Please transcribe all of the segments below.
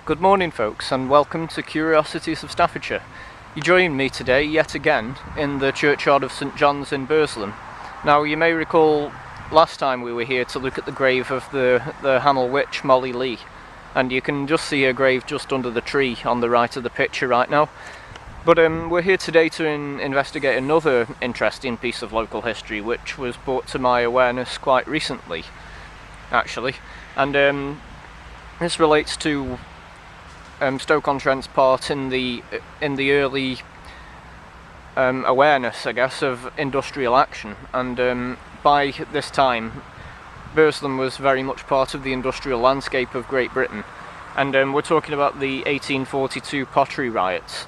Good morning folks, and welcome to Curiosities of Staffordshire. You join me today yet again in the churchyard of St John's in Burslem. Now you may recall last time we were here to look at the grave of the Hamel witch Molly Lee, and you can just see her grave just under the tree on the right of the picture right now. But we're here today to investigate another interesting piece of local history which was brought to my awareness quite recently actually, and this relates to Stoke-on-Trent's part in the early awareness, I guess, of industrial action. And by this time, Burslem was very much part of the industrial landscape of Great Britain. And we're talking about the 1842 pottery riots,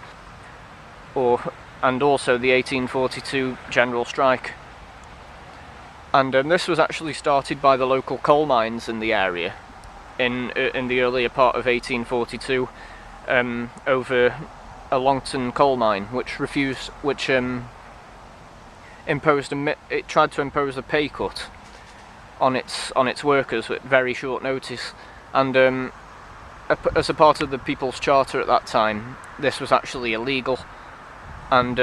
and also the 1842 general strike. And this was actually started by the local coal mines in the area in the earlier part of 1842 over a Longton coal mine, which it tried to impose a pay cut on its workers at very short notice. And as a part of the People's Charter at that time, this was actually illegal, and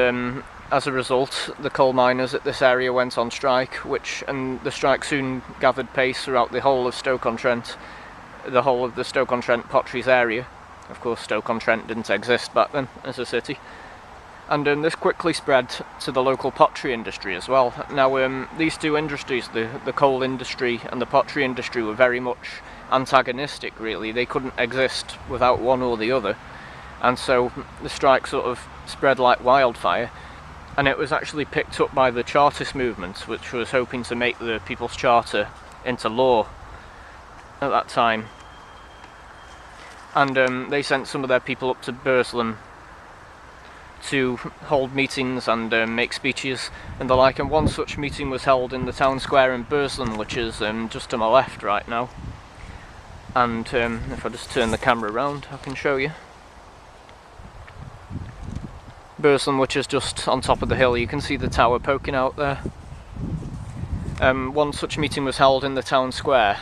as a result, the coal miners at this area went on strike, and the strike soon gathered pace throughout the whole of Stoke-on-Trent, the whole of the Stoke-on-Trent potteries area. Of course, Stoke-on-Trent didn't exist back then as a city. And this quickly spread to the local pottery industry as well. Now, these two industries, the coal industry and the pottery industry, were very much antagonistic, really. They couldn't exist without one or the other. And so the strike sort of spread like wildfire. And it was actually picked up by the Chartist movement, which was hoping to make the People's Charter into law at that time. And they sent some of their people up to Burslem to hold meetings and make speeches and the like, and one such meeting was held in the town square in Burslem, which is just to my left right now. And if I just turn the camera around, I can show you Burslem, which is just on top of the hill. You can see the tower poking out there. One such meeting was held in the town square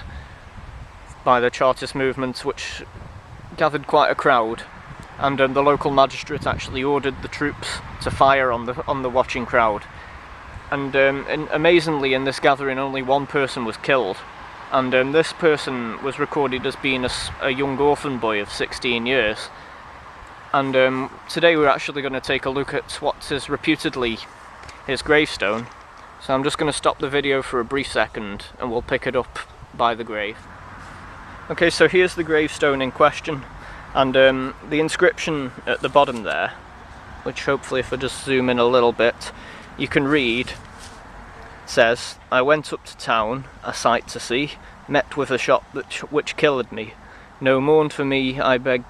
by the Chartist movement, which gathered quite a crowd, and the local magistrate actually ordered the troops to fire on the watching crowd. And amazingly, in this gathering, only one person was killed, and this person was recorded as being a young orphan boy of 16 years. And today we're actually going to take a look at what is reputedly his gravestone. So I'm just going to stop the video for a brief second and we'll pick it up by the grave. Okay, so here's the gravestone in question, and the inscription at the bottom there, which hopefully if I just zoom in a little bit, you can read, says, "I went up to town, a sight to see, met with a shot which killed me. No mourn for me, I beg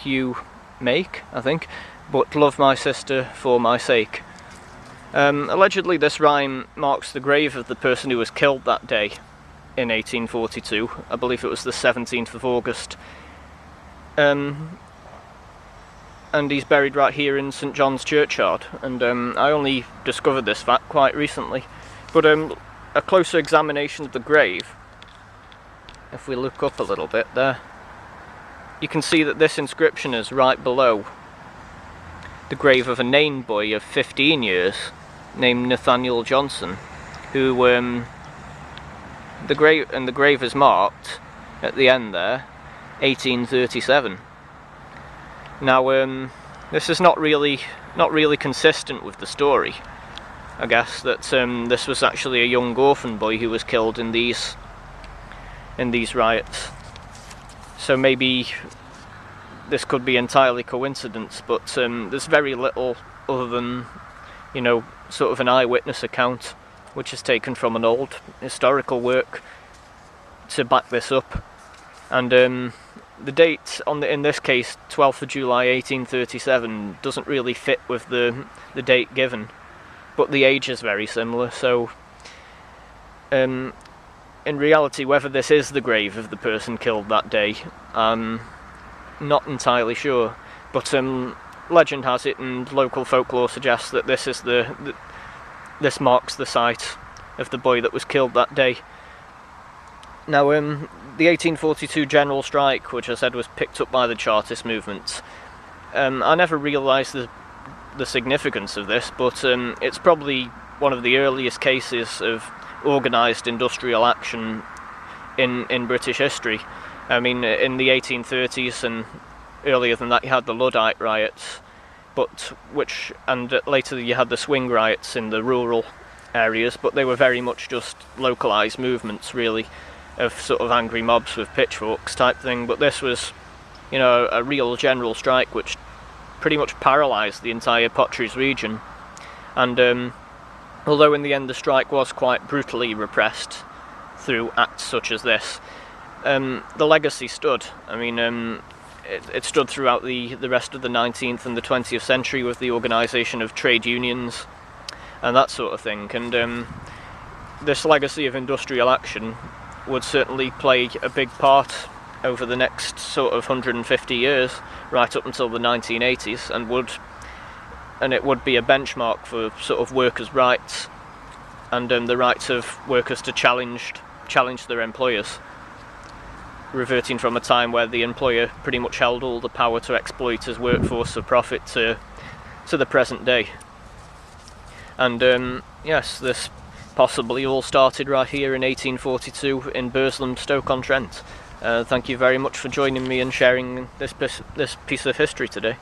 you make, I think, but love my sister for my sake." Allegedly this rhyme marks the grave of the person who was killed that day in 1842. I believe it was the 17th of August. And he's buried right here in St John's churchyard, and I only discovered this fact quite recently. But a closer examination of the grave, if we look up a little bit there, you can see that this inscription is right below the grave of a Nain boy of 15 years named Nathaniel Johnson, who the grave is marked at the end there 1837. Now this is not really consistent with the story, I guess, that this was actually a young orphan boy who was killed in these riots. So maybe this could be entirely coincidence, but there's very little other than, you know, sort of an eyewitness account which is taken from an old historical work to back this up. And the date in this case, 12th of July 1837, doesn't really fit with the date given, but the age is very similar. So in reality, whether this is the grave of the person killed that day, I'm not entirely sure, but legend has it and local folklore suggests that this is this marks the site of the boy that was killed that day. Now the 1842 general strike, which I said was picked up by the Chartist movement, I never realised the significance of this, but it's probably one of the earliest cases of organised industrial action in British history. I mean, in the 1830s and earlier than that you had the Luddite riots, and later you had the swing riots in the rural areas, but they were very much just localised movements really of sort of angry mobs with pitchforks type thing. But this was, you know, a real general strike which pretty much paralysed the entire Potteries region. And although in the end the strike was quite brutally repressed through acts such as this, the legacy stood. I mean, it stood throughout the rest of the 19th and the 20th century with the organisation of trade unions and that sort of thing. And this legacy of industrial action would certainly play a big part over the next sort of 150 years, right up until the 1980s, and it would be a benchmark for sort of workers' rights and the rights of workers to challenge their employers, reverting from a time where the employer pretty much held all the power to exploit his workforce for profit to the present day. And yes, this possibly all started right here in 1842 in Burslem, Stoke-on-Trent. Thank you very much for joining me and sharing this piece of history today.